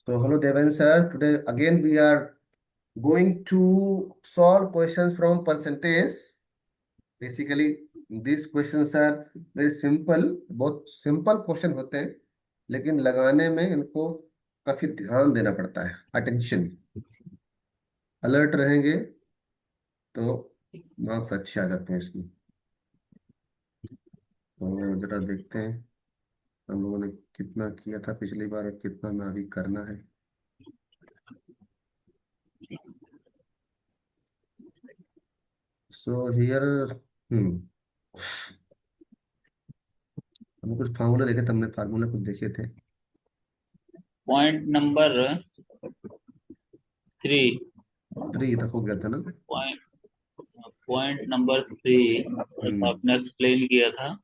So, hello Devan sir. Today again we are going to solve questions from percentage. Basically, these questions are very simple. बहुत simple question होते हैं, लेकिन लगाने में इनको काफी ध्यान देना पड़ता है. Attention, alert रहेंगे तो मार्क्स अच्छे आ जाते हैं इसमें. तो जरा देखते हैं हम लोगों ने कितना किया था पिछली बार और कितना हमें अभी करना है. So here, हम कुछ फार्मूला देखे थे, हमने फार्मूला कुछ देखे थे. Point number 3। 3 तक हो गया था ना. पॉइंट पॉइंट नंबर 3 हम्म. आपने एक्सप्लेन किया था।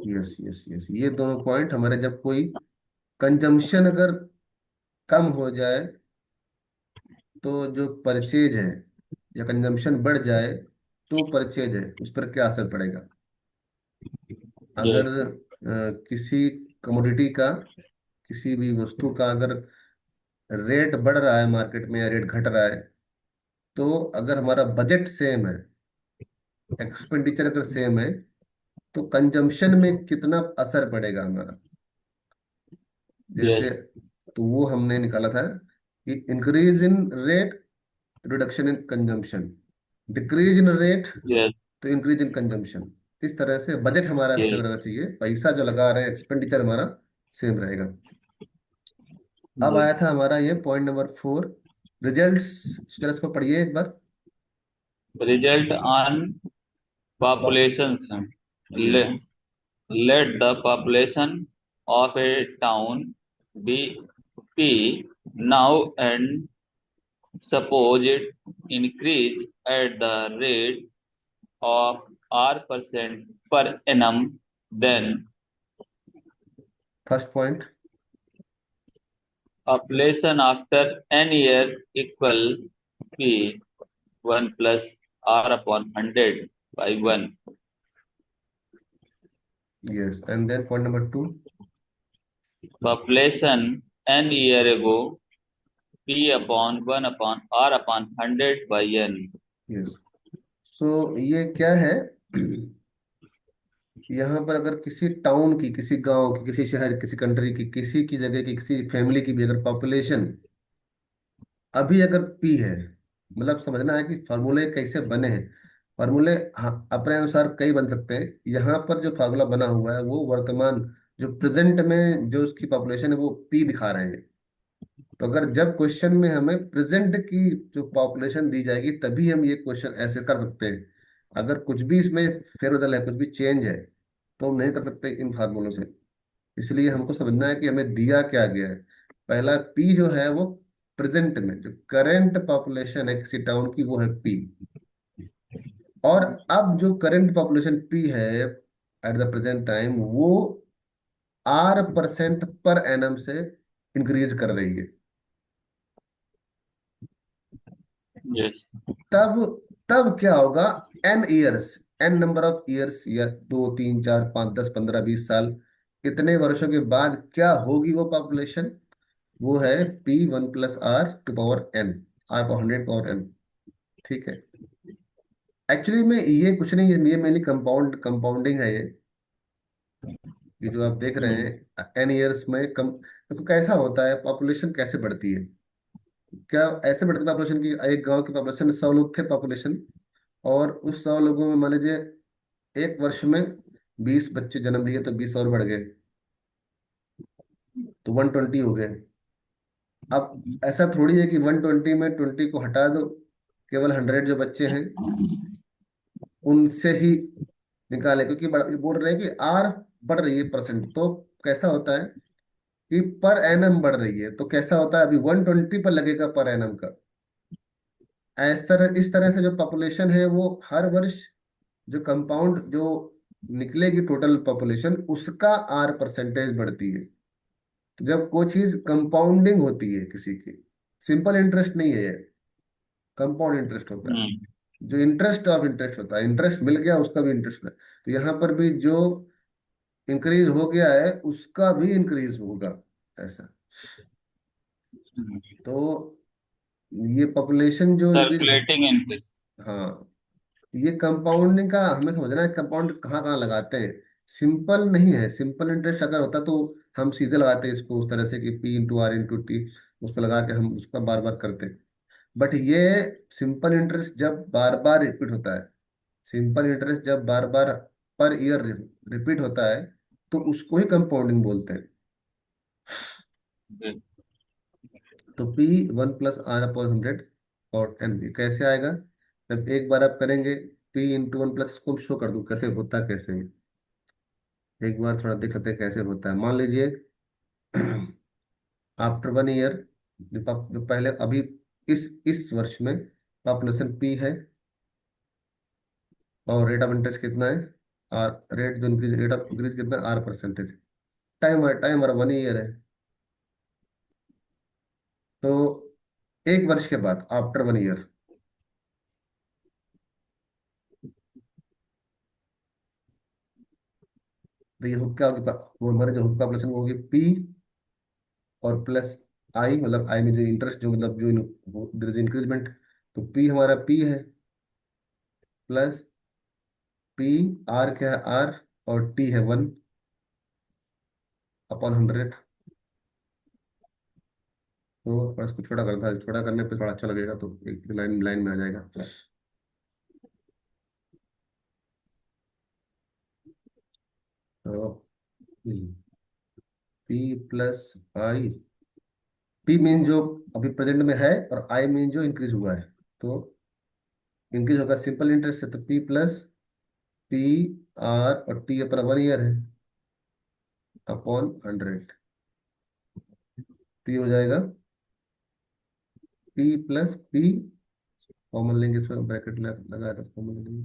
यस यस यस, ये दोनों पॉइंट हमारे, जब कोई कंजम्पशन अगर कम हो जाए तो जो परचेज है, या कंजम्पशन बढ़ जाए तो परचेज है उस पर क्या असर पड़ेगा. अगर यस। किसी कमोडिटी का, किसी भी वस्तु का अगर रेट बढ़ रहा है मार्केट में या रेट घट रहा है, तो अगर हमारा बजट सेम है, एक्सपेंडिचर अगर सेम है, तो कंजम्पशन में कितना असर पड़ेगा हमारा. जैसे, यस। तो वो हमने निकाला था कि increase in rate, reduction in consumption, decrease in rate yes. तो इंक्रीज इन कंजम्पशन. इस तरह से बजट हमारा सेम यस। रहना चाहिए, पैसा जो लगा रहे हैं, एक्सपेंडिचर हमारा सेम रहेगा. अब आया था हमारा ये पॉइंट नंबर 4, रिजल्ट्स. चलो इसको पढ़िए एक बार. Result on population. Yes. Let the population of a town be P now, and suppose it increase at the rate of R% per annum. Then first point. population after n year equal P 1 plus R upon 100 by 1. Yes, and then point number 2. Population n year ago P upon 1 upon R upon 100 by n. Yes. सो ये क्या है, यहाँ पर अगर किसी town की, किसी गांव की, किसी शहर, किसी कंट्री की, किसी की जगह की, किसी फैमिली की भी अगर पॉपुलेशन अभी अगर पी है, मतलब समझना है कि फार्मूले कैसे बने हैं. फार्मूले, हाँ, अपने अनुसार कई बन सकते हैं. यहाँ पर जो फार्मूला बना हुआ है वो वर्तमान, जो प्रेजेंट में जो उसकी पॉपुलेशन है वो पी दिखा रहे हैं. तो अगर जब क्वेश्चन में हमें प्रेजेंट की जो पॉपुलेशन दी जाएगी तभी हम ये क्वेश्चन ऐसे कर सकते हैं. अगर कुछ भी इसमें फेरबदल है, कुछ भी चेंज है, तो हम नहीं कर सकते इन फार्मूलों से. इसलिए हमको समझना है कि हमें दिया क्या गया है. पहला पी जो है वो प्रेजेंट में जो करंट पॉपुलेशन है किसी टाउन की, वो है पी. और अब जो करंट पॉपुलेशन पी है एट द प्रेजेंट टाइम, वो R% पर एनम से इंक्रीज कर रही है. Yes. तब तब क्या होगा, n years, n number of years, या 2 3 4 5 10 15 20 साल, इतने वर्षों के बाद क्या होगी वो पॉपुलेशन. वो है P 1 + R⁴ R⁴ ठीक है. एक्चुअली में ये कुछ नहीं है, ये मेनली कंपाउंडिंग है ये जो आप देख रहे हैं एन ईयर्स में कम. तो कैसा होता है, पॉपुलेशन कैसे बढ़ती है, क्या ऐसे बढ़ती है पॉपुलेशन की, एक गांव की पॉपुलेशन 100 लोग थे पॉपुलेशन, और उस 100 लोगों में मान लीजिए एक वर्ष में 20 बच्चे जन्म लिए, तो 20 और बढ़ गए, तो 120 हो गए. अब ऐसा थोड़ी है कि 120 में 20 को हटा दो, केवल 100 जो बच्चे हैं उनसे ही निकाले, क्योंकि बोल रहे हैं कि आर बढ़ रही है परसेंट. तो कैसा होता है कि पर एनम बढ़ रही है, तो कैसा होता है, अभी 120 पर लगेगा पर एनम का. इस तरह से जो पॉपुलेशन है वो हर वर्ष, जो कंपाउंड जो निकलेगी टोटल पॉपुलेशन, उसका R% बढ़ती है. तो जब कोई चीज कंपाउंडिंग होती है किसी की, सिंपल इंटरेस्ट नहीं है ये, कंपाउंड इंटरेस्ट होता है. जो इंटरेस्ट ऑफ इंटरेस्ट होता है, इंटरेस्ट मिल गया उसका भी इंटरेस्ट है. तो यहाँ पर भी जो इंक्रीज हो गया है उसका भी इंक्रीज होगा, ऐसा. तो ये पॉपुलेशन जो इंक्रीज हो, सर्कुलेटिंग इंटरेस्ट। हाँ, ये कंपाउंडिंग का हमें समझना है, कंपाउंड कहाँ कहाँ लगाते हैं। सिंपल नहीं है, सिंपल इंटरेस्ट अगर होता तो हम सीधे लगाते इसको उस तरह से कि P into R into T, उस पर लगा के हम उसका बार बार करते। बट ये सिंपल इंटरेस्ट जब बार बार रिपीट होता है, सिंपल इंटरेस्ट जब बार बार पर ईयर रिपीट होता है, तो उसको ही कंपाउंडिंग बोलते हैं। तो पी 1 + R/100 और एन बी कैसे आएगा? जब एक बार आप करेंगे P × 1 प्लस, इसको शो कर दूं कैसे होता है, कैसे है। एक बार थोड़ा दिखाते हैं कैसे होता है। मान लीजिए आफ्टर 1 ईयर, जो पहले अभी इस वर्ष में पॉपुलेशन पी है, और रेट ऑफ इंटरेस्ट कितना है? आर, रेट जो इंक्रीज, रेट ऑफ इंक्रीज कितना है? R%। टाइम हमारा 1 ईयर है। तो एक वर्ष के बाद आफ्टर 1 ईयर, तो ये क्या होगी? वो हमारे जो पॉपुलेशन वो होगी पी और प्लस आई, मतलब आई में जो इंटरेस्ट, जो मतलब जो देयर इज इंक्रीजमेंट, तो पी हमारा पी है, प्लस पी, आर क्या है? आर, और टी है 1/100। तो थोड़ा इसको छोटा करता है, छोटा करने पे थोड़ा अच्छा लगेगा, तो एक लाइन लाइन में आ जाएगा। तो पी प्लस आई, पी मीन जो अभी प्रेजेंट में है, और आई मीन जो इंक्रीज हुआ है। तो इंक्रीज होगा सिंपल इंटरेस्ट से, तो पी प्लस पी आर, और टी अपना 1 ईयर है, अपॉन 100। पी हो जाएगा पी प्लस पी, कॉमन लेंगे, इसमें ब्रैकेट लगा है तो कॉमन लेंगे,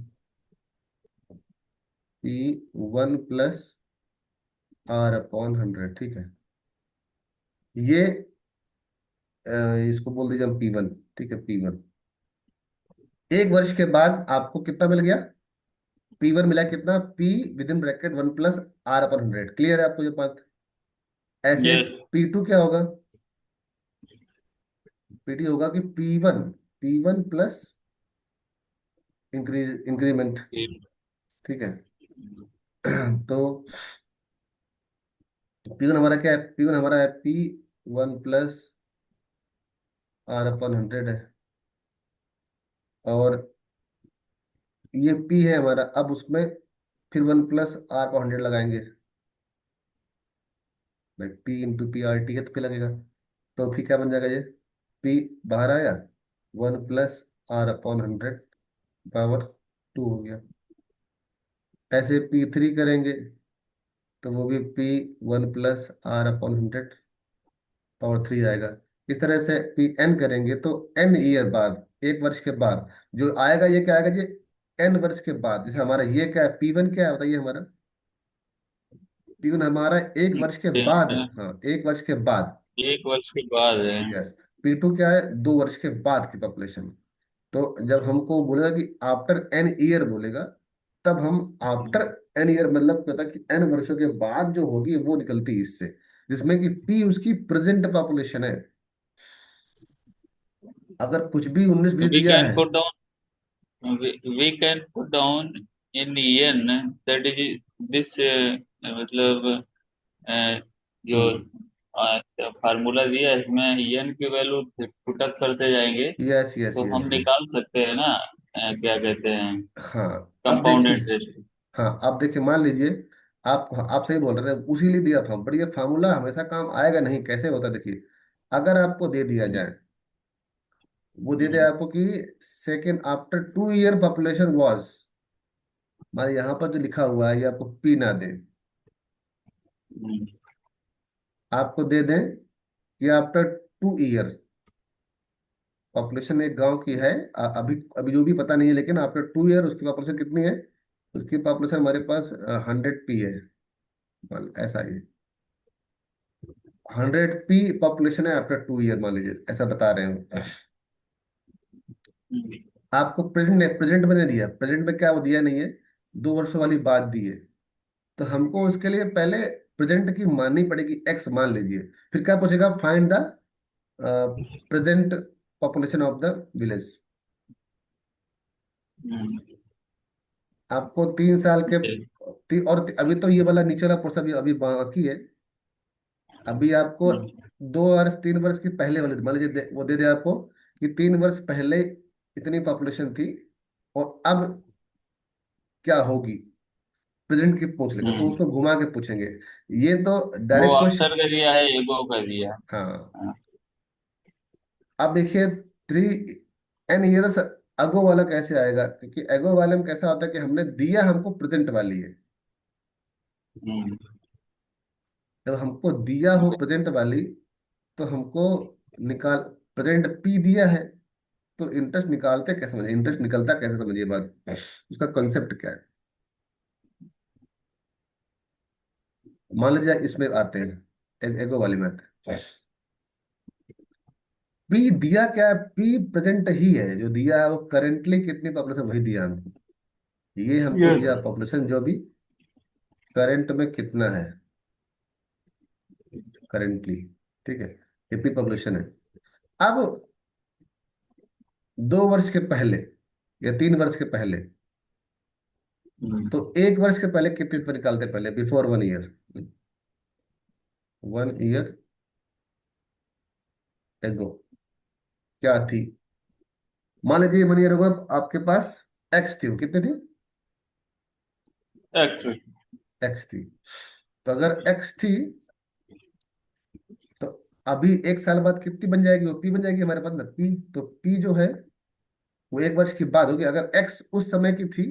पी 1 + R/100, ठीक है। ये अ, इसको बोल दीजिए हम P1, ठीक है, P1। एक वर्ष के बाद आपको कितना मिल गया? P1 मिला कितना? P with in bracket 1 + R/100। Clear है आपको ये बात? ऐसे यस। P2 क्या होगा? P2 होगा कि P1 प्लस इंक्रीमेंट, ठीक है। तो P1 हमारा क्या है? P1 हमारा है P1 + R/100 है, और ये P है हमारा। अब उसमें फिर 1 + R/100 लगाएंगे, भाई P × P RT है तो P लगेगा। तो फिर क्या बन जाएगा ये? P बाहर आया, 1 + R/100 पावर 2 हो गया। ऐसे P3 करेंगे, तो वो भी P 1 + R/100 पावर 3 आएगा। इस तरह से Pn करेंगे, तो n ईयर बाद, एक वर्ष के बाद जो आएगा, ये क्या आएगा? ये n वर्ष के बाद। जैसे हमारा ये क्या है? P1 क्या है बताइए हमारा? P1 हमारा एक वर्ष के बाद है, हाँ, एक वर्ष के बाद। एक वर्ष के बाद है। यस। P2 क्या है? 2 वर्ष के बाद की पॉपुलेशन। तो जब हमको बोलेगा कि आफ्टर एन ईयर बोलेगा, तब हम आफ्टर एन ईयर मतलब क्या होता है कि एन वर्षों के बाद जो होगी वो निकलती है इससे, जिसमें कि पी उसकी प्रेजेंट पॉपुलेशन है। अगर कुछ भी 19-20 वी दिया कैन है, put down, we can put down in n, that is this, मतलब जो हम्म, फार्मूला दिया है इसमें एन की वैल्यू पुटअप करते जाएंगे यस यस तो हम यस यस, निकाल सकते हैं ना, क्या कहते हैं, हाँ। अब कंपाउंड देखिए, इंटरेस्ट। हाँ, अब देखिए, मान लीजिए आप सही बोल रहे हैं, उसी लिए दिया था, पर ये फार्मूला हमेशा काम आएगा नहीं। कैसे होता है देखिए, अगर आपको दे दिया जाए, वो दे दे आपको कि second after 2 year population was, मान यहाँ पर जो लिखा हुआ है ये आपको पी ना दे, आपको दे दें कि आफ्टर 2 ईयर पॉपुलेशन एक गांव की है, अभी अभी जो भी पता नहीं है, लेकिन आफ्टर 2 ईयर उसकी पॉपुलेशन कितनी है? उसकी पॉपुलेशन हमारे पास 100 पी है, ऐसा ही 100 पी पॉपुलेशन है आफ्टर 2 ईयर, मान लीजिए ऐसा बता रहे हो। आपको प्रेजेंट में नहीं दिया, प्रेजेंट में क्या वो दिया नहीं है, 2 वर्षों वाली बात दी है। तो हमको उसके लिए पहले प्रेजेंट की माननी पड़ेगी, एक्स मान लीजिए। फिर क्या पूछेगा? Find the present population of the village. Hmm, आपको 3 साल के ठीक। और अभी तो ये वाला नीचे वाला पोर्शन अभी अभी बाकी है। अभी आपको हम्म, 2 वर्ष 3 वर्ष की पहले वाले मान लीजिए वो दे दे आपको कि 3 वर्ष पहले इतनी पॉपुलेशन थी और अब क्या होगी, प्रेजेंट की पूछ लेगा तो हम्म। उसको घुमा के पूछेंगे। ये तो वो डायरेक्ट अक्सर क्वेश्चन। का दिया है, ईगो का दिया। हाँ। हाँ। अब देखिए 3 n years अगो वाला कैसे आएगा, क्योंकि एगो वाले में कैसा होता है कि हमने दिया हमको प्रेजेंट वाली है। हम्म, जब हमको दिया हो प्रेजेंट वाली तो हमको निकाल प्रेजेंट पी दिया है, तो इंटरेस्ट निकालते कैसे, समझिए इंटरेस्ट निकलता कैसे, समझिए बात, उसका कॉन्सेप्ट क्या है। मान लीजिए इसमें आते हैं, एगो वाली में आते हैं। पी दिया क्या है, पी प्रेजेंट ही है, जो दिया है वो करेंटली कितनी पॉपुलेशन वही दिया हमको। ये हमको यस। दिया पॉपुलेशन जो भी करंट में कितना है, करेंटली। ठीक है, कितनी पॉपुलेशन है। अब 2 वर्ष के पहले या 3 वर्ष के पहले, हम्म, तो 1 वर्ष के पहले कितनी पर निकालते, पहले बिफोर 1 ईयर, 1 ईयर एगो क्या थी। मान लीजिए 1 ईयर एगो आपके पास एक्स थी, वो कितनी थी, एक्स। एक्स थी। तो अगर एक्स थी तो अभी 1 साल बाद कितनी बन जाएगी, वो पी बन जाएगी हमारे पास ना, पी। तो पी जो है वो 1 वर्ष की बाद होगी। अगर एक्स उस समय की थी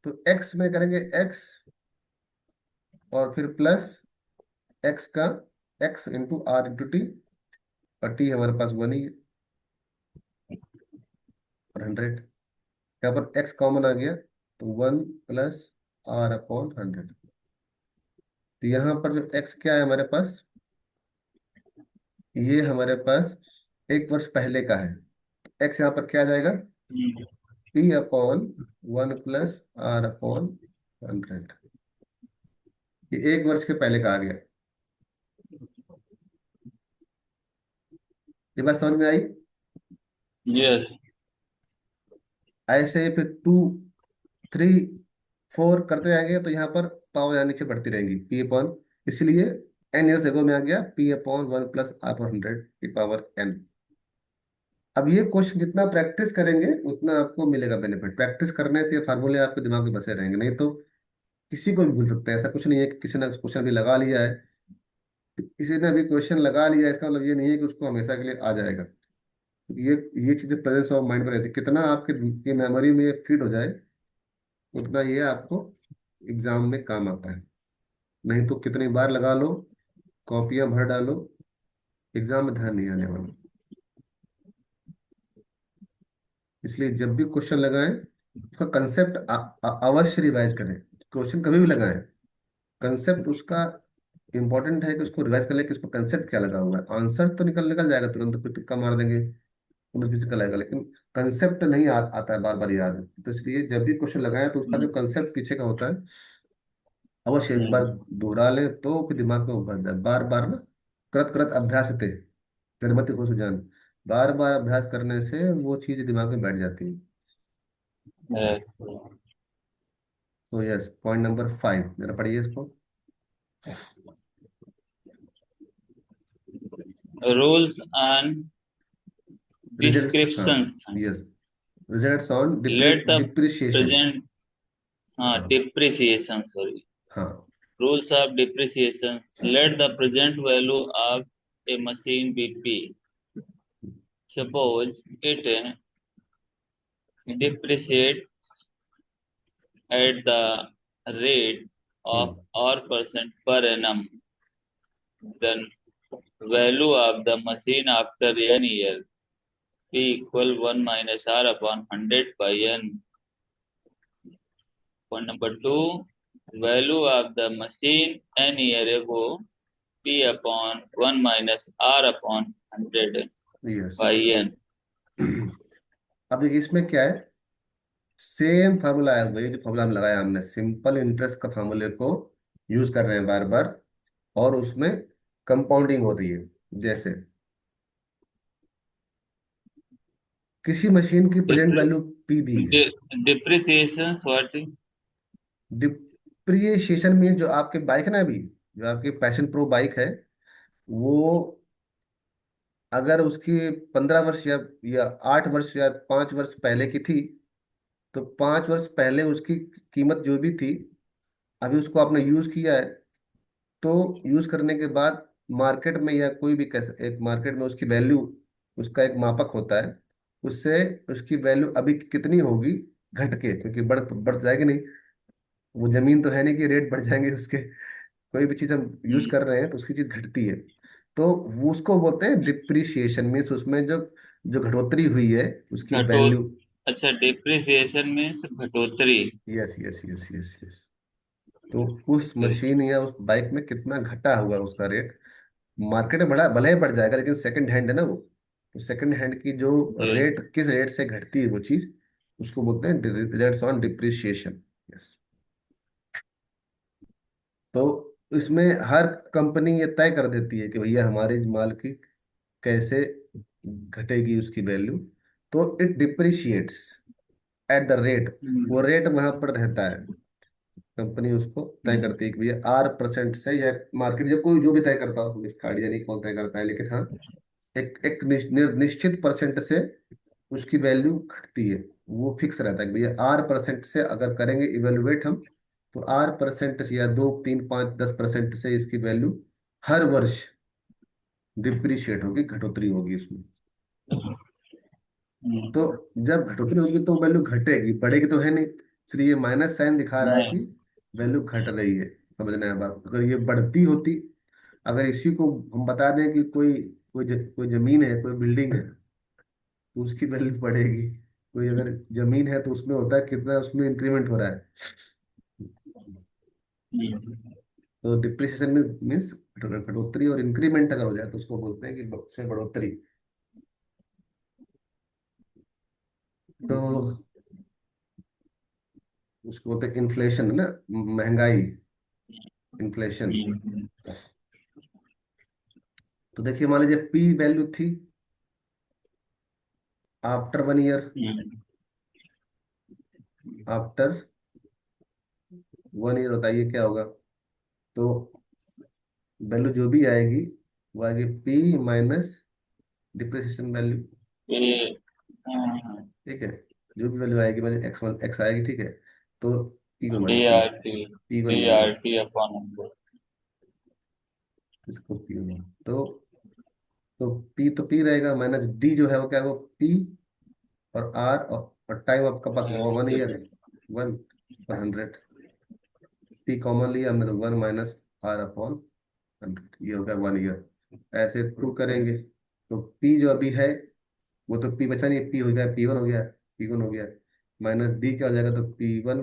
तो एक्स में करेंगे एक्स और फिर प्लस एक्स का x into R into T, और टी हमारे पास 1 ही है और 100। यहाँ पर एक्स कॉमन आ गया तो 1 प्लस r/100। तो यहाँ पर जो एक्स क्या है हमारे पास, ये हमारे पास 1 वर्ष पहले का है। एक्स यहाँ पर क्या आ जाएगा, p/1 प्लस r/100। ये 1 वर्ष के पहले का आ गया। ये बात समझ में आई। यस। ऐसे ही फिर 2 3 4 करते जाएंगे तो यहाँ पर पावर यहाँ नीचे बढ़ती रहेंगी, p/, इसलिए n ईयर्स एगो में आ गया p/1 प्लस r/100 की पावर n। अब ये क्वेश्चन जितना प्रैक्टिस करेंगे उतना आपको मिलेगा बेनिफिट। प्रैक्टिस करने से ये फार्मूले आपके दिमाग में बसे रहेंगे, नहीं तो किसी को भी भूल सकते हैं। ऐसा कुछ नहीं है कि किसी ने क्वेश्चन भी लगा लिया है, किसी ने भी क्वेश्चन लगा लिया है, इसका मतलब ये नहीं है कि उसको हमेशा के लिए आ जाएगा। ये ये चीजें प्रेजेंस ऑफ माइंड पर रहती है, कितना आपके मेमोरी में फीड हो जाए उतना ये आपको एग्जाम में काम आता है। नहीं तो कितनी बार लगा लो, कॉपियां भर डालो, एग्जाम में ध्यान नहीं आने वाला। इसलिए जब भी क्वेश्चन लगाएं उसका कंसेप्ट अवश्य रिवाइज करें। क्वेश्चन कभी भी लगाएं, कंसेप्ट उसका इंपॉर्टेंट है कि उसको रिवाइज कर ले कि उसका कंसेप्ट क्या लगा हुआ है। आंसर तो निकल निकल जाएगा तुरंत, फिर तुक्का मार देंगे, उन्नीस बीस निकल आएगा, लेकिन कंसेप्ट नहीं आता है बार बार याद। तो इसलिए जब भी क्वेश्चन लगाए तो उसका जो कंसेप्ट पीछे का होता है अवश्य एक बार दोहरा ले तो फिर दिमाग में उभर जाए। बार बार ना, करत करत अभ्यास थे गणमति को सुजान, बार बार अभ्यास करने से वो चीज दिमाग में बैठ जाती है। तो यस, पॉइंट नंबर 5 मेरा पढ़िए इसको। रूल्स एंड रिजल्ट्स, हाँ, descriptions. Yes, results on let the depreciation. Present, हाँ, हाँ depreciation, sorry. हाँ। Rules of depreciation. Let the present value of a machine be P. Suppose it depreciates at the rate of hmm. R% per annum. Then value of the machine after n year P equal 1 minus R upon 100 by n. Point number 2. Value of the machine n year ago P upon 1 minus R upon 100 yes. by n. अब देखिए इसमें क्या है, same formula है, वही जो formula हम लगाया हमने, सिंपल इंटरेस्ट का फार्मूले को यूज कर रहे हैं बार बार, और उसमें कंपाउंडिंग हो रही है। जैसे किसी मशीन की प्रेजेंट वैल्यू पी दी है। Depreciation what? डिप्रिसिएशन मीन जो आपके बाइक है ना अभी, जो आपकी पैशन प्रो बाइक है, वो अगर उसकी 15 वर्ष या 8 वर्ष या 5 वर्ष पहले की थी, तो 5 वर्ष पहले उसकी कीमत जो भी थी, अभी उसको आपने यूज किया है, तो यूज करने के बाद मार्केट में या कोई भी कैसे एक मार्केट में उसकी वैल्यू, उसका एक मापक होता है, उससे उसकी वैल्यू अभी कितनी होगी घट के, क्योंकि बढ़ बढ़ जाएगी नहीं, वो जमीन तो है नहीं कि रेट बढ़ जाएंगे उसके। कोई भी चीज हम यूज कर रहे हैं तो उसकी चीज घटती है, तो वो उसको बोलते हैं डिप्रिसिएशन, मीन्स उसमें जो जो घटोतरी हुई है उसकी घटो वैल्यू। अच्छा, डिप्रिसिएशन मीन्स घटोतरी। Yes yes yes yes yes. तो उस मशीन या उस बाइक में कितना घटा हुआ है उसका रेट, मार्केट में बढ़ा भले ही बढ़ जाएगा, लेकिन सेकंड हैंड है ना वो, तो सेकंड हैंड की जो ओके। रेट, किस रेट से घटती है वो चीज, उसको बोलते हैं रिजल्ट्स ऑन डिप्रिसिएशन। यस। तो इसमें हर कंपनी ये तय कर देती है कि भैया हमारे माल की कैसे घटेगी उसकी वैल्यू, तो इट डिप्रिशिएट्स एट द रेट, वो रेट वहां पर रहता है। कंपनी उसको तय करती है कि भैया R% से, या मार्केट जो कोई जो भी तय करता हो, इसका आइडिया नहीं कौन तय करता है, लेकिन हाँ एक एक निश्चित परसेंट से उसकी वैल्यू घटती है। वो फिक्स रहता है कि भैया R% से अगर करेंगे इवेलुएट हम, तो R% से या 2 3 5 10% से इसकी वैल्यू हर वर्ष डिप्रिशिएट होगी, घटोतरी होगी उसमें। तो जब घटोतरी होगी तो वैल्यू घटेगी, बढ़ेगी तो है नहीं, इसलिए ये माइनस साइन दिखा रहा है कि नहीं। वैल्यू घट रही है। समझना है बात, अगर ये बढ़ती होती, अगर इसी को हम बता दें कि कोई जमीन है, कोई बिल्डिंग है, तो उसकी वैल्यू बढ़ेगी। कोई अगर जमीन है तो उसमें होता है कितना उसमें इंक्रीमेंट हो रहा है। तो डिप्रिसिएशन में मीन्स बढ़ोतरी, और इंक्रीमेंट अगर हो जाए तो उसको बोलते हैं कि उसमें बढ़ोतरी। तो उसको बोलते हैं इन्फ्लेशन, है ना, महंगाई, इन्फ्लेशन। तो देखिए मान लीजिए पी वैल्यू थी आफ्टर 1 ईयर, आफ्टर 1 ईयर बताइए क्या होगा। तो वैल्यू जो भी आएगी वो आएगी पी माइनस डिप्रिसिएशन वैल्यू। ठीक है, जो भी वैल्यू आएगी, मतलब X1 X आएगी, ठीक है, तो पी को D minus P, R T P1 D R minus, T upon 100। इसको P1, तो P रहेगा, माइनस D जो है वो क्या है, वो P और R, और टाइम आपका पास 1 ईयर है, 1/100। P कॉमन लिया हमने तो 1 - R/100, ये हो गया 1 ईयर। ऐसे प्रूव करेंगे, तो P जो अभी है वो तो P बचा नहीं, P हो गया, P1 हो गया, P1 हो गया, माइनस D क्या हो जाएगा, तो P1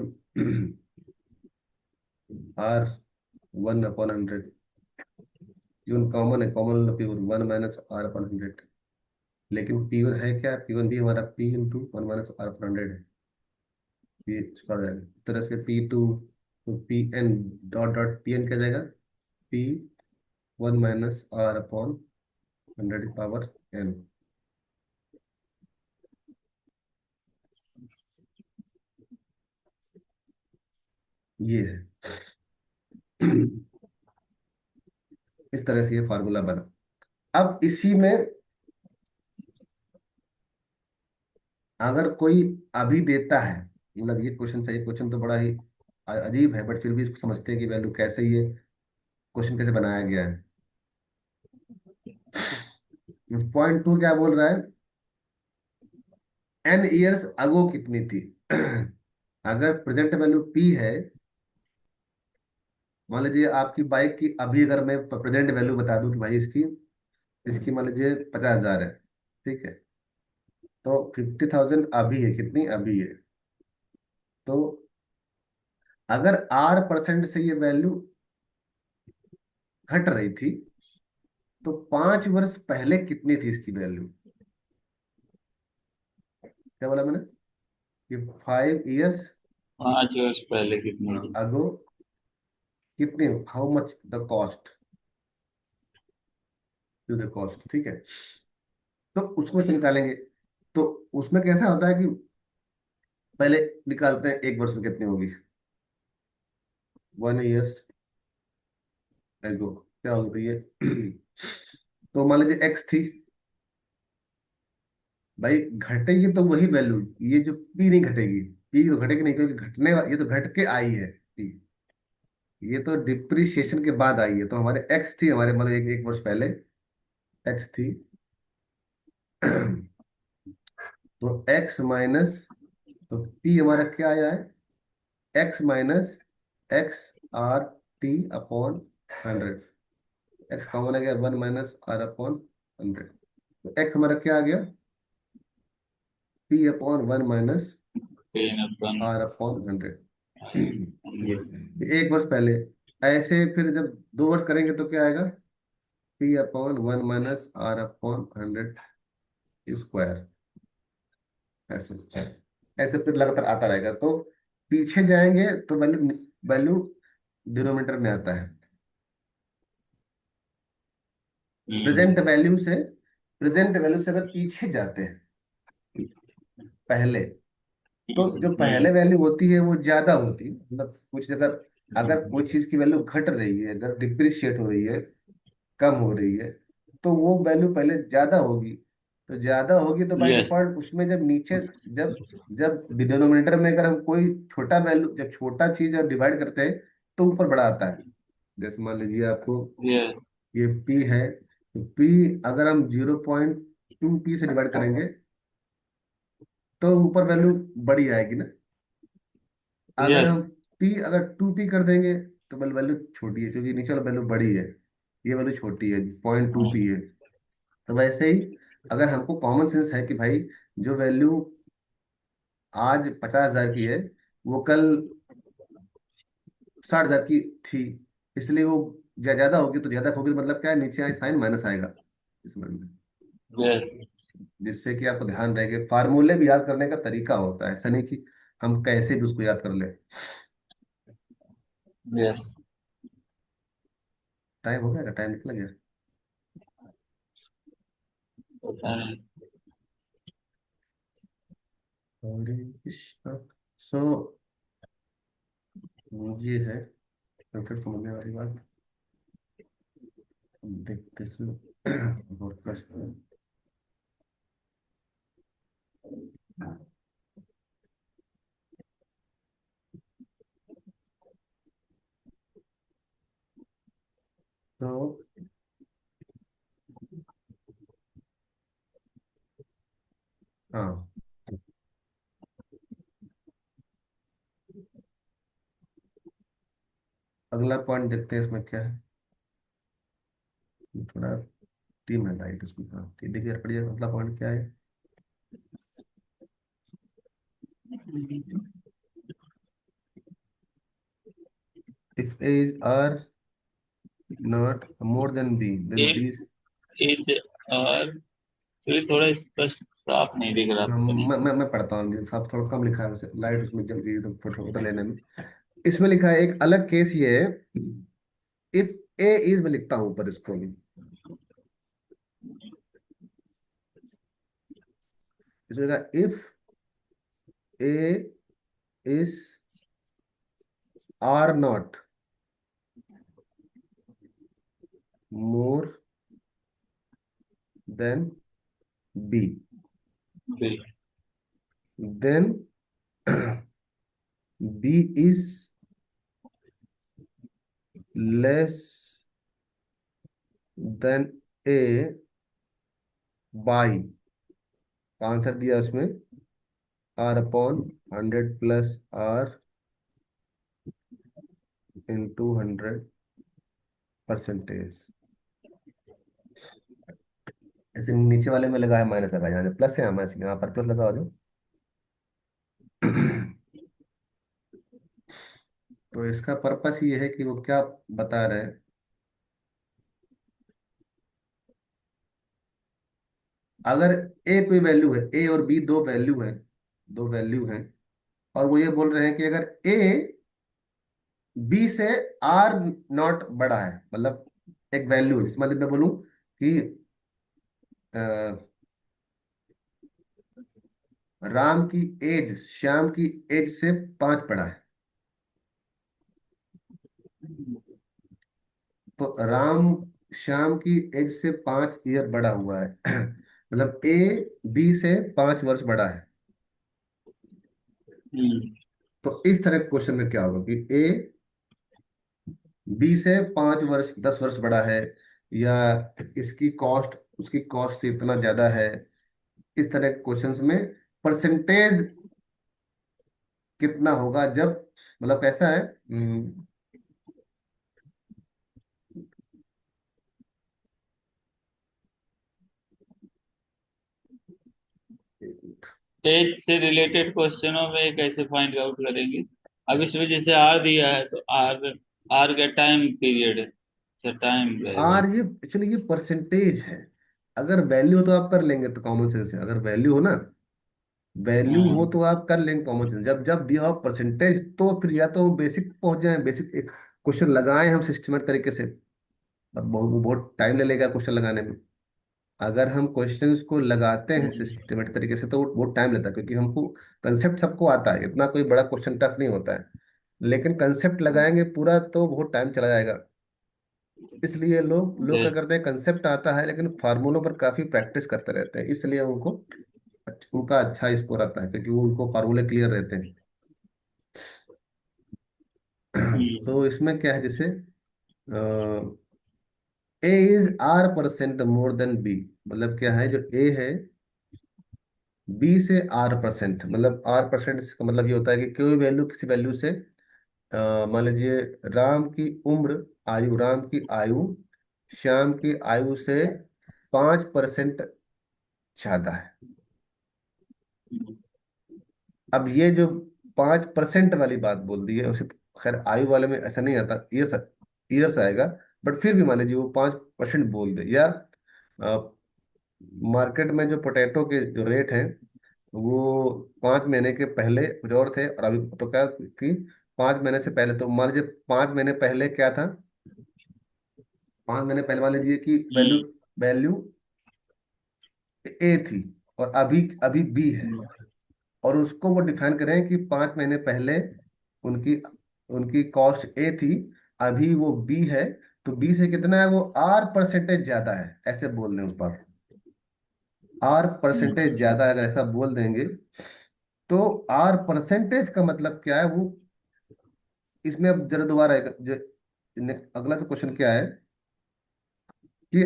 R/100। P1 कॉमन है, कॉमन P1 1 - R/100, लेकिन P1 है क्या, P1 भी हमारा P × 1 - R/100 है, ये इसका हो जाएगा इस तरह से P2, तो Pn डॉट डॉट Pn क्या जाएगा, P1 - R/100 ये है। इस तरह से ये फार्मूला बना। अब इसी में अगर कोई अभी देता है, मतलब ये क्वेश्चन सही, क्वेश्चन तो बड़ा ही अजीब है, बट फिर भी इसको समझते हैं कि वैल्यू कैसे, ये क्वेश्चन कैसे बनाया गया है। पॉइंट 2 क्या बोल रहा है, n ईयर्स अगो कितनी थी। अगर प्रेजेंट वैल्यू p है, मान लीजिए आपकी बाइक की अभी, अगर मैं प्रेजेंट वैल्यू बता दूं कि भाई इसकी इसकी मान लीजिए 50,000 है, ठीक है, तो 50,000 अभी है, कितनी अभी है, तो अगर R% से ये वैल्यू घट रही थी, तो 5 वर्ष पहले कितनी थी इसकी वैल्यू। क्या बोला मैंने, कि 5 ईयर्स 5 वर्ष पहले कितनी थी? अगो कितनी, how much the cost, to the cost, ठीक है, तो उसको से निकालेंगे। तो उसमें कैसा होता है कि पहले निकालते हैं एक वर्ष में कितनी होगी, 1 ईयर्स एगो क्या होती है। तो मान लीजिए एक्स थी, भाई घटेगी तो वही वैल्यू, ये जो पी नहीं घटेगी, पी तो घटेगी नहीं क्योंकि ये तो घट के आई है पी, ये तो डिप्रिसिएशन के बाद आई है। तो हमारे एक्स थी, हमारे मतलब एक वर्ष पहले एक्स थी। तो एक्स माइनस, तो पी हमारा क्या आया है, X minus X R T upon 100। X common आ गया, 1 - r/100। तो एक्स हमारा क्या आ गया, p/1 - टेन अपन r/100। ये एक वर्ष पहले। ऐसे फिर जब 2 वर्ष करेंगे तो क्या आएगा, p/1 - r/100 स्क्वायर। ऐसे ऐसे फिर लगातार आता रहेगा। तो पीछे जाएंगे तो वैल्यू वैल्यू डिनोमिनेटर में आता है। प्रेजेंट वैल्यू से, प्रेजेंट वैल्यू से अगर पीछे जाते हैं पहले, तो जो पहले वैल्यू होती है वो ज्यादा होती है। मतलब कुछ अगर, अगर कोई चीज की वैल्यू घट रही है, अगर डिप्रिशिएट हो रही है, कम हो रही है, तो वो वैल्यू पहले ज्यादा होगी। तो ज्यादा होगी तो बाय यस डिफॉल्ट उसमें जब नीचे, जब जब डिनोमिनेटर में अगर हम कोई छोटा वैल्यू, जब छोटा चीज जब डिवाइड करते हैं तो ऊपर बड़ा आता है। जैसे मान लीजिए आपको यस ये पी है, तो पी अगर हम 0.2 पी से डिवाइड करेंगे तो ऊपर वैल्यू बड़ी आएगी ना। अगर यस हम पी अगर 2p कर देंगे तो वैल्यू छोटी है क्योंकि नीचे वाला वैल्यू बड़ी है, ये वैल्यू छोटी है, 0.2p है। तो वैसे ही अगर हमको कॉमन सेंस है कि भाई जो वैल्यू आज 50,000 की है वो कल 60,000 की थी, इसलिए वो ज्यादा होगी, तो ज्यादा होगी तो मतलब क्या है, नीचे साइन माइनस आएगा इसमें। यस जिससे कि आपको ध्यान रहेगा, फार्मूले भी याद करने का तरीका होता है, ऐसा नहीं कि हम कैसे भी उसको याद कर ले। यस टाइम हो गया, टाइम निकल गया। पता नहीं। हरे कृष्णा। सो ये है फिर समझने वाली बात। देखते हैं और प्रश्न। तो हाँ, अगला पॉइंट देखते हैं इसमें क्या है। थोड़ा 3 मिनट आएगी इसमें। हाँ ठीक, देखिए पढ़िए अगला पॉइंट क्या है। If A is R not more than B then if B. Is R, तो ये थोड़ा स्पष्ट साफ नहीं दिख रहा, पता नहीं। मैं पढ़ता हूँ, साहब थोड़ा कम लिखा है वैसे, लाइट उसमें जल गई तो फोटो फोटो लेने में। इसमें लिखा है एक अलग केस ये है, इफ ए इज, मैं लिखता हूँ ऊपर इसको भी। इसमें लिखा if A is R not more than B, बिल- then B is less than A by, answer दिया उसमें r/100 + r/100%। ऐसे नीचे वाले में लगा है माइनस, लगा यहाँ प्लस है, यहाँ पर प्लस लगा हो जो। तो इसका पर्पस ये है कि वो क्या बता रहे हैं, अगर ए कोई वैल्यू है, ए और बी दो वैल्यू है, दो वैल्यू है, और वो ये बोल रहे हैं कि अगर ए बी से आर नॉट बड़ा है, मतलब एक वैल्यू जिस मतलब मैं बोलूं कि राम की एज श्याम की एज से 5 बड़ा है। तो राम श्याम की एज से 5 ईयर बड़ा हुआ है। मतलब ए बी से 5 वर्ष बड़ा है। हम्म। तो इस तरह के क्वेश्चन में क्या होगा कि ए बी से 5 वर्ष 10 वर्ष बड़ा है, या इसकी कॉस्ट उसकी कॉस्ट से इतना ज्यादा है। इस तरह के क्वेश्चंस में परसेंटेज कितना होगा जब, मतलब कैसा है, एज से रिलेटेड क्वेश्चनों में कैसे फाइंड आउट करेंगे? अब इसमें जैसे आर दिया है तो आर, आर का टाइम पीरियड है, अच्छा टाइम रहेगा आर ये इसमें। एक्चुअली ये परसेंटेज है। अगर वैल्यू हो तो आप कर लेंगे, तो कॉमन सेंस है, अगर वैल्यू हो ना, वैल्यू हो हाँ। तो आप कर लेंगे कॉमन सेंस। जब जब दिया हो परसेंटेज, तो फिर या तो बेसिक पहुंच जाए, बेसिक क्वेश्चन लगाएं हम सिस्टमेटिक तरीके से। अब बहुत टाइम ले लेगा क्वेश्चन लगाने में। अगर हम क्वेश्चंस को लगाते हैं सिस्टमेटिक तरीके से तो वो बहुत टाइम लेता है, क्योंकि हमको कंसेप्ट सबको आता है, इतना कोई बड़ा क्वेश्चन टफ नहीं होता है। लेकिन कंसेप्ट लगाएंगे पूरा तो बहुत टाइम चला जाएगा। इसलिए लोग लोग क्या जैसे। करते हैं, कंसेप्ट आता है लेकिन फार्मूलों पर काफी प्रैक्टिस करते रहते हैं, इसलिए उनको उनका अच्छा स्कोर आता है, क्योंकि वो उनको फार्मूले क्लियर रहते हैं। हम्म। तो इसमें क्या है, जैसे A is R% more than B. मतलब क्या है, जो ए है बी से R%, मतलब R% का मतलब ये होता है कि कोई वैल्यू किसी वैल्यू से, मान लीजिए राम की उम्र, आयु, राम की आयु श्याम की आयु से 5% ज्यादा है। अब ये जो 5% वाली बात बोल दी है उसे, खैर आयु वाले में ऐसा नहीं आता, ईयर्स ईयर्स आएगा। बट फिर भी मान लीजिए वो 5% बोल दे, या मार्केट में जो पोटैटो के जो रेट हैं वो 5 महीने के पहले कुछ और थे, और अभी तो क्या कि 5 महीने से पहले, तो मान लीजिए 5 महीने पहले क्या था, 5 महीने पहले मान लीजिए कि वैल्यू वैल्यू ए थी, और अभी अभी बी है। और उसको वो डिफाइन करें कि 5 महीने पहले उनकी उनकी कॉस्ट ए थी, अभी वो बी है। तो बी से कितना है, वो R% ज्यादा है, ऐसे बोल दें उस बात को। R% ज्यादा है, अगर ऐसा बोल देंगे तो R% का मतलब क्या है वो, इसमें अब जरा दोबारा अगला तो क्वेश्चन क्या है कि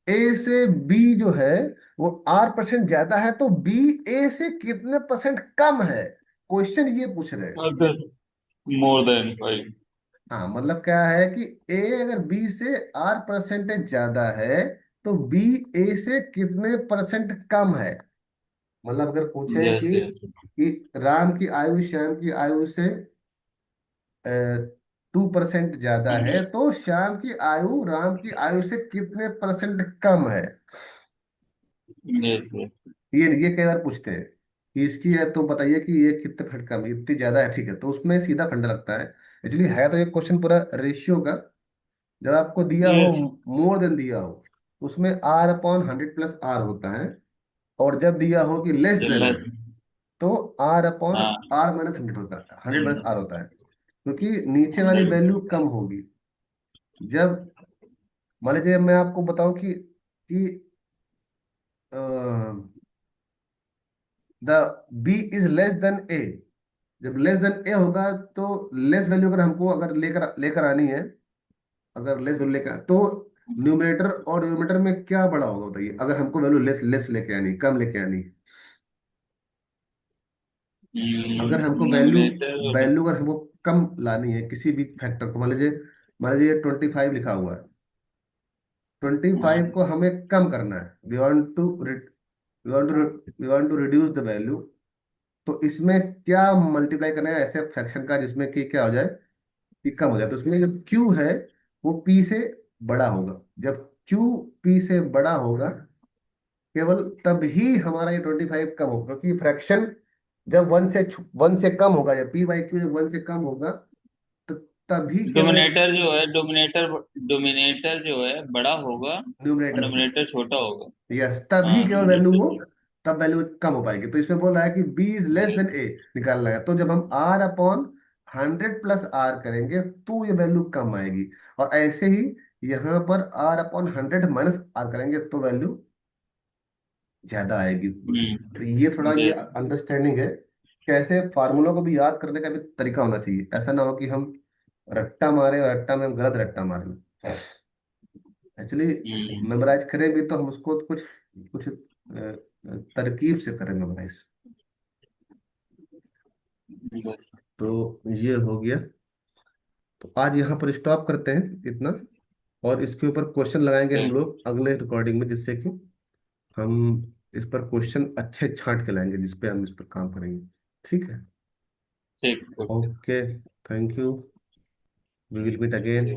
ए से बी जो है वो R% ज्यादा है, तो बी ए से कितने परसेंट कम है, क्वेश्चन ये पूछ रहे हैं। अगर मोर देन 5। हाँ, मतलब क्या है कि ए अगर बी से R% ज्यादा है, तो बी ए से कितने परसेंट कम है। मतलब अगर पूछे यस यस। कि राम की आयु श्याम की आयु से 2% ज्यादा है, तो श्याम की आयु राम की आयु से कितने परसेंट कम है। Yes yes. ये कई बार पूछते हैं कि इसकी है तो बताइए कि ये कितने परसेंट कम है, इतनी ज्यादा है, ठीक है, तो उसमें सीधा फंडा लगता है। एक्चुअली है तो ये क्वेश्चन पूरा रेशियो का। जब आपको दिया हो, यस। मोर देन दिया हो, तो उसमें R/100 + R होता है। और जब दिया हो कि लेस देन है, जिल्लत। तो हाँ। R/R - 100 होता है, 100 - R होता है, क्योंकि नीचे वाली 100। वैल्यू कम होगी। जब मान लीजिए मैं आपको बताऊं कि the B is less than A. जब लेस देन ए होगा, तो लेस वैल्यू अगर हमको अगर लेकर लेकर आनी है, अगर लेस वैल्यू लेकर, तो न्यूमरेटर और डिनोमिनेटर में क्या बड़ा होगा बताइए, अगर हमको वैल्यू लेस लेस लेके आनी, कम लेके आनी। अगर हमको वैल्यू न्यूमरेटर। वैल्यू अगर हमको कम लानी है किसी भी फैक्टर को, मान लीजिए 25 लिखा हुआ है, 25 हाँ। को हमें कम करना है, we want to reduce the value. तो इसमें क्या मल्टीप्लाई करना है ऐसे फ्रैक्शन का जिसमें कि क्या हो जाए, कि कम हो जाए। तो उसमें जो क्यू है वो पी से बड़ा होगा। जब क्यू पी से बड़ा होगा, केवल तब ही हमारा ये 25 कम होगा, क्योंकि फ्रैक्शन जब 1 से कम होगा, या P/Q जब 1 से कम होगा, तो तभी केवल डोमिनेटर जो है, डोमिनेटर जो है बड़ा होगा और न्यूमरेटर से, डोमिनेटर छोटा होगा। यस, तभी हाँ केवल वैल्यू वो डोमिनेटर। तब वैल्यू कम हो पाएगी। तो इसमें बोल रहा है कि बी इज लेस देन ए निकालना है, तो जब हम आर अपॉन 100 + आर करेंगे तो ये वैल्यू कम आएगी। और ऐसे ही यहाँ पर आर अपॉन 100 - आर करेंगे तो वैल्यू ज्यादा आएगी। तो ये थोड़ा ये यस। अंडरस्टैंडिंग है, कैसे फार्मूला को भी याद करने का भी तरीका होना चाहिए। ऐसा ना हो कि हम रट्टा मारे और रट्टा में हम गलत रट्टा मार लें। एक्चुअली हम्म। मेमोराइज करें भी तो हम उसको कुछ कुछ तरकीब से करें मेमोराइज। तो ये हो गया। तो आज यहाँ पर स्टॉप करते हैं इतना, और इसके ऊपर क्वेश्चन लगाएंगे हम ठीक। लोग अगले रिकॉर्डिंग में, जिससे कि हम इस पर क्वेश्चन अच्छे छांट के लाएंगे जिस पे हम इस पर काम करेंगे। ठीक है। ठीक। Okay, thank you, we will meet again.